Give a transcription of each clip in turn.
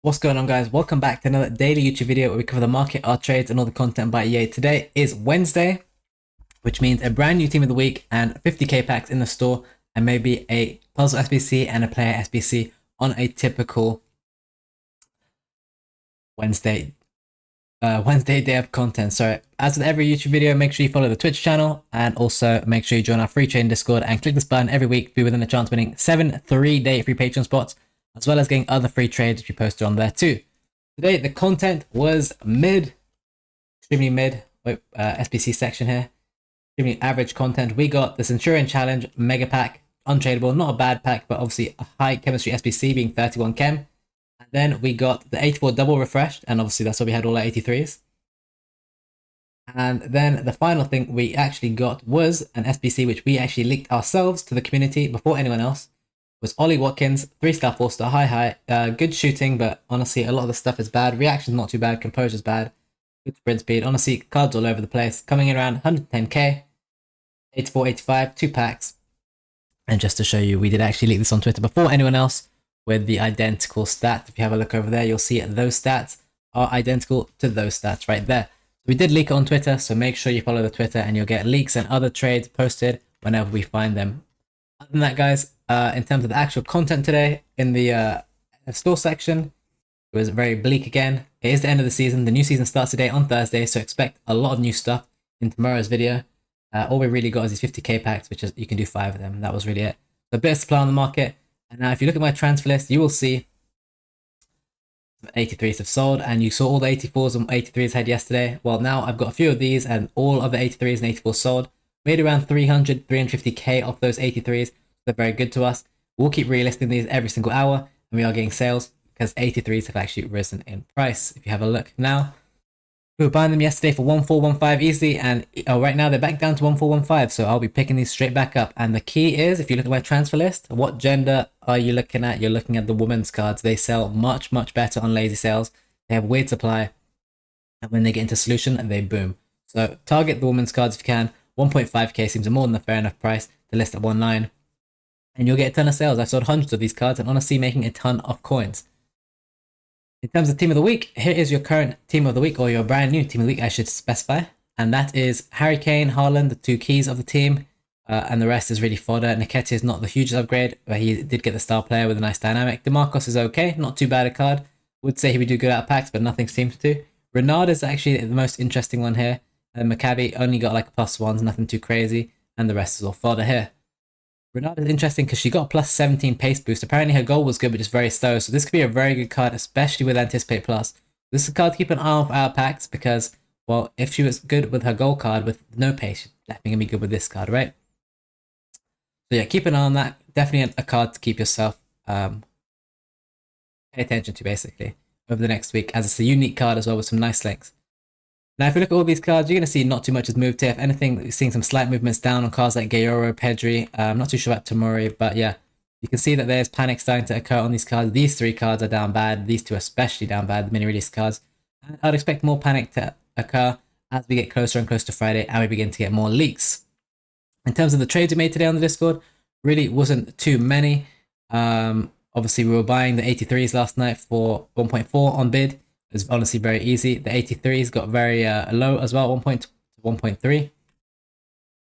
What's going on, guys? Welcome back to another daily YouTube video where we cover the market, our trades, and all the content by EA. Today is Wednesday, which means a brand new team of the week and 50k packs in the store, and maybe a puzzle SBC and a player SBC on a typical Wednesday day of content. So as with every YouTube video, make sure you follow the Twitch channel and also make sure you join our free trading Discord and click this button every week to be within a chance of winning 7 3-day free Patreon spots, as well as getting other free trades which we posted on there too. Today the content was extremely mid. SBC section here, extremely average content. We got the Centurion Challenge Mega Pack, untradeable, not a bad pack, but obviously a high chemistry SBC being 31 chem. And then we got the 84 double refreshed, and obviously that's why we had all our 83s. And then the final thing we actually got was an SBC which we actually leaked ourselves to the community before anyone else. Was Ollie Watkins, 3-star, 4-star, high, good shooting, but honestly a lot of the stuff is bad. Reaction's not too bad, composure's bad, good sprint speed, honestly cards all over the place, coming in around 110k, 84, 85, 2 packs. And just to show you, we did actually leak this on Twitter before anyone else with the identical stats. If you have a look over there, you'll see those stats are identical to those stats right there. We did leak it on Twitter, so make sure you follow the Twitter and you'll get leaks and other trades posted whenever we find them. Other than that, guys, in terms of the actual content today in the store section, it was very bleak again. It is the end of the season. The new season starts today on Thursday, so expect a lot of new stuff in tomorrow's video. All we really got is these 50k packs, which is you can do 5 of them. That was really it. So a bit of supply on the market. And now if you look at my transfer list, you will see 83s have sold, and you saw all the 84s and 83s had yesterday. Well, now I've got a few of these, and all of the 83s and 84s sold. Made around 350k off those 83s. They're very good to us. We'll keep relisting these every single hour, and we are getting sales because 83s have actually risen in price. If you have a look now, we were buying them yesterday for 1415 easily, and right now they're back down to 1415. So I'll be picking these straight back up. And the key is, if you look at my transfer list, what gender are you looking at? You're looking at the women's cards. They sell much better on lazy sales. They have weird supply, and when they get into solution, they boom. So target the women's cards if you can. 1.5k seems a more than a fair enough price to list at 1.9, and you'll get a ton of sales. I've sold hundreds of these cards and honestly making a ton of coins. In terms of team of the week, here is your current team of the week, or your brand new team of the week, I should specify. And that is Harry Kane, Haaland, the 2 keys of the team, and the rest is really fodder. Nketiah is not the hugest upgrade, but he did get the star player with a nice dynamic. DeMarcos is okay, not too bad a card. Would say he would do good out of packs, but nothing seems to. Renard is actually the most interesting one here. Maccabi only got like +1s, nothing too crazy, and the rest is all fodder here. Renard is interesting because she got a +17 pace boost. Apparently her goal was good, but just very slow. So this could be a very good card, especially with Anticipate Plus. This is a card to keep an eye on for our packs because, well, if she was good with her goal card with no pace, she's definitely going to be good with this card, right? So yeah, keep an eye on that. Definitely a card to keep yourself pay attention to, basically, over the next week, as it's a unique card as well with some nice links. Now, if you look at all these cards, you're going to see not too much has moved here. If anything, you're seeing some slight movements down on cards like Gayoro, Pedri. I'm not too sure about Tomori, but yeah, you can see that there's panic starting to occur on these cards. These 3 cards are down bad. These 2 especially down bad, the mini-release cards. And I'd expect more panic to occur as we get closer and closer to Friday and we begin to get more leaks. In terms of the trades we made today on the Discord, really wasn't too many. Obviously, we were buying the 83s last night for 1.4 on bid. It was honestly very easy. The 83s got very low as well, 1 to 1.3.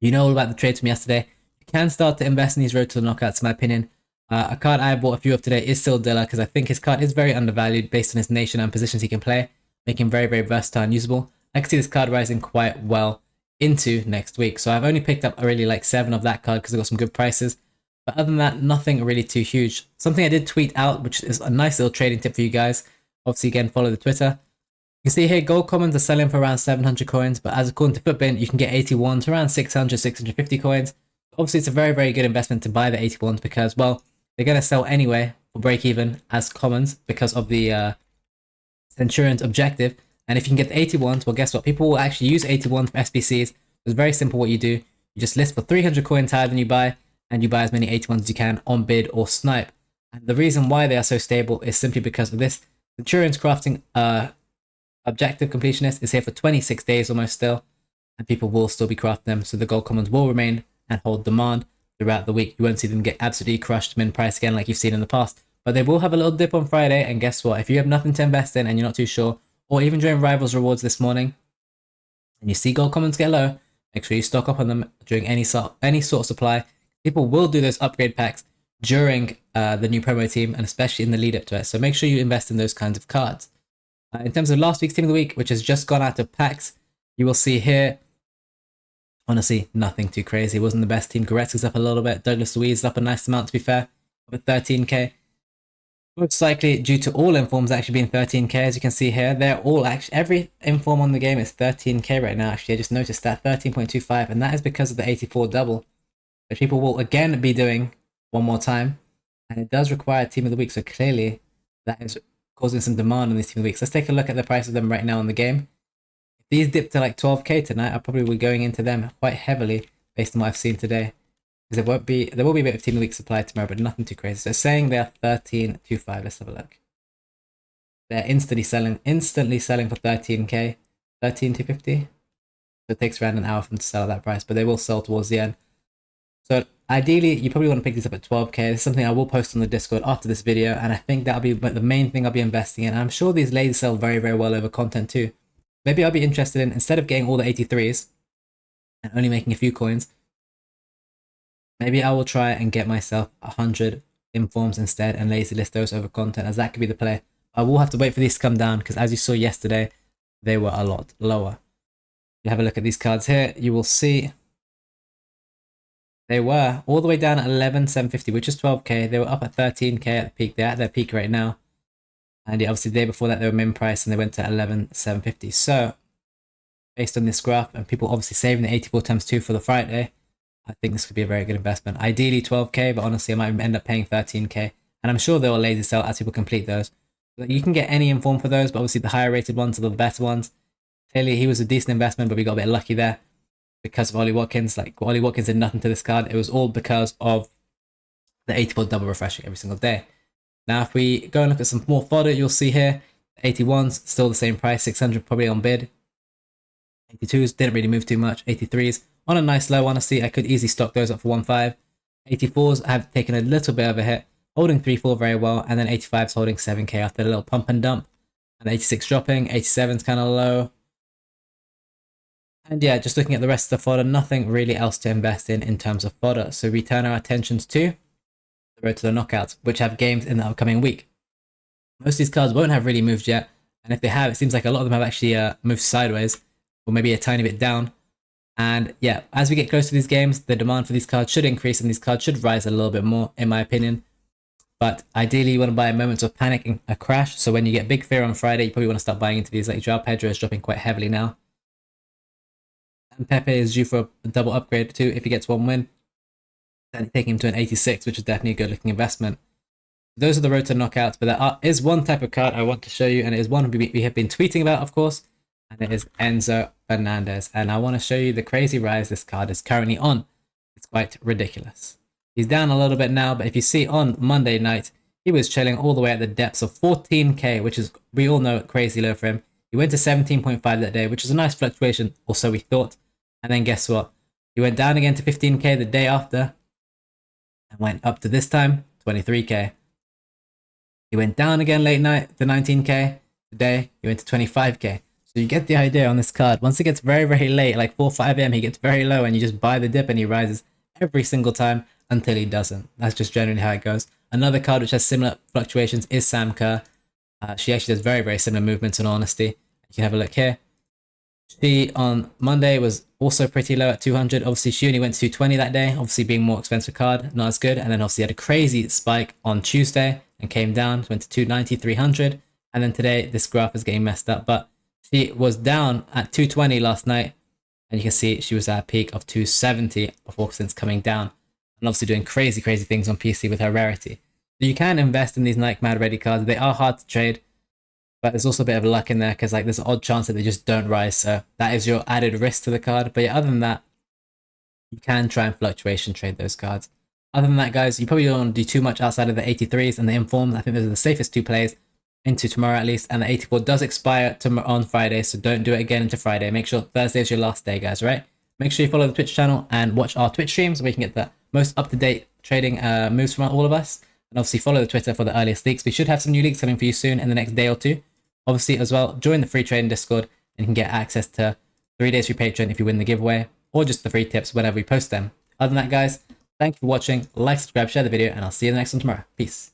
You know all about the trades from yesterday. You can start to invest in these road to the knockouts, in my opinion. A card I bought a few of today is still Dilla, because I think his card is very undervalued based on his nation and positions he can play, making him very versatile and usable. I can see this card rising quite well into next week. So I've only picked up really like 7 of that card because I got some good prices. But other than that, nothing really too huge. Something I did tweet out, which is a nice little trading tip for you guys. Obviously, again, follow the Twitter. You can see here, gold commons are selling for around 700 coins, but as according to Footbin, you can get 81s around 600, 650 coins. Obviously, it's a very good investment to buy the 81s because, well, they're going to sell anyway for break even as commons because of the Centurion's objective. And if you can get the 81s, well, guess what? People will actually use 81s for SBCs. It's very simple what you do. You just list for 300 coins higher than you buy, and you buy as many 81s as you can on bid or snipe. And the reason why they are so stable is simply because of this. Centurion's crafting objective completionist is here for 26 days almost still, and people will still be crafting them, so the gold commons will remain and hold demand throughout the week. You won't see them get absolutely crushed min price again like you've seen in the past. But they will have a little dip on Friday, and guess what? If you have nothing to invest in and you're not too sure, or even during Rivals rewards this morning, and you see gold commons get low, make sure you stock up on them during any sort of supply. People will do those upgrade packs during the new promo team, and especially in the lead up to it. So make sure you invest in those kinds of cards. In terms of last week's team of the week, which has just gone out of packs, you will see here, honestly, nothing too crazy. It wasn't the best team. Goretzka's up a little bit. Douglas Luiz is up a nice amount, to be fair, with 13k. Most likely due to all informs actually being 13k, as you can see here. They're all actually, every inform on the game is 13k right now. Actually, I just noticed that 13.25, and that is because of the 84 double, which people will again be doing one more time, and it does require team of the week. So clearly, that is causing some demand on these team of the weeks. Let's take a look at the price of them right now in the game. If these dip to like 12k tonight, I'll probably be going into them quite heavily based on what I've seen today. There will be a bit of team of the week supply tomorrow, but nothing too crazy. So saying they are 13.25. Let's have a look. They're instantly selling for 13k, 13.250. So it takes around an hour for them to sell at that price, but they will sell towards the end. So ideally, you probably want to pick these up at 12k. This is something I will post on the Discord after this video, and I think that'll be the main thing I'll be investing in. I'm sure these ladies sell very, very well over content too. Maybe I'll be interested in, instead of getting all the 83s and only making a few coins, maybe I will try and get myself 100 informs instead and lazy list those over content, as that could be the play. I will have to wait for these to come down, because as you saw yesterday, they were a lot lower. You have a look at these cards here, you will see they were all the way down at 11,750, which is 12k. They were up at 13k at the peak. They're at their peak right now. And yeah, obviously the day before that they were min price and they went to 11,750. So based on this graph and people obviously saving the 84 times 2 for the Friday, I think this could be a very good investment. Ideally 12k, but honestly I might end up paying 13k. And I'm sure they'll lazy sell as people complete those. So you can get any inform for those, but obviously the higher rated ones are the better ones. Clearly he was a decent investment, but we got a bit lucky there because of Ollie Watkins. Like, Ollie Watkins did nothing to this card. It was all because of the 84 double refreshing every single day. Now, if we go and look at some more fodder, you'll see here, 81s, still the same price, 600 probably on bid. 82s didn't really move too much. 83s on a nice low, honestly. I could easily stock those up for 1.5. 84s have taken a little bit of a hit, holding 3.4 very well, and then 85s holding 7k after a little pump and dump. And 86 dropping, 87's kind of low. And yeah, just looking at the rest of the fodder, nothing really else to invest in terms of fodder. So we turn our attentions to the road to the knockouts, which have games in the upcoming week. Most of these cards won't have really moved yet, and if they have, it seems like a lot of them have actually moved sideways, or maybe a tiny bit down. And yeah, as we get close to these games, the demand for these cards should increase, and these cards should rise a little bit more, in my opinion. But ideally, you want to buy in moments of panic and a crash. So when you get big fear on Friday, you probably want to start buying into these. Like Joao Pedro is dropping quite heavily now. And Pepe is due for a double upgrade too if he gets one win. Then taking him to an 86, which is definitely a good looking investment. Those are the road to knockouts, but there is one type of card I want to show you, and it is one we have been tweeting about, of course, and it is Enzo Fernandez. And I want to show you the crazy rise this card is currently on. It's quite ridiculous. He's down a little bit now, but if you see on Monday night, he was chilling all the way at the depths of 14k, which is, we all know, crazy low for him. He went to 17.5 that day, which is a nice fluctuation, or so we thought. And then guess what? He went down again to 15k the day after, and went up to this time, 23k. He went down again late night to 19k. Today, he went to 25k. So you get the idea on this card. Once it gets very, very late, like 4 or 5 a.m., he gets very low, and you just buy the dip and he rises every single time until he doesn't. That's just generally how it goes. Another card which has similar fluctuations is Sam Kerr. She actually does very, very similar movements in honesty. You can have a look here. She on Monday was also pretty low at 200. Obviously, she only went to 220 that day. Obviously, being more expensive card, not as good. And then obviously had a crazy spike on Tuesday and came down, went to 290, 300. And then today, this graph is getting messed up. But she was down at 220 last night. And you can see she was at a peak of 270 before since coming down. And obviously doing crazy, crazy things on PC with her rarity. So you can invest in these Nike Mad Ready cards. They are hard to trade. But there's also a bit of luck in there because like there's an odd chance that they just don't rise. So that is your added risk to the card. But yeah, other than that, you can try and fluctuation trade those cards. Other than that, guys, you probably don't want to do too much outside of the 83s and the informs. I think those are the safest two plays into tomorrow at least. And the 84 does expire on Friday, so don't do it again into Friday. Make sure Thursday is your last day, guys, right? Make sure you follow the Twitch channel and watch our Twitch streams where you can get the most up-to-date trading moves from all of us. And obviously follow the Twitter for the earliest leaks. We should have some new leaks coming for you soon in the next day or two. Obviously as well, join the free trading Discord and you can get access to 3 days free Patreon if you win the giveaway, or just the free tips whenever we post them. Other than that, guys, thank you for watching. Like, subscribe, share the video, and I'll see you in the next one tomorrow. Peace.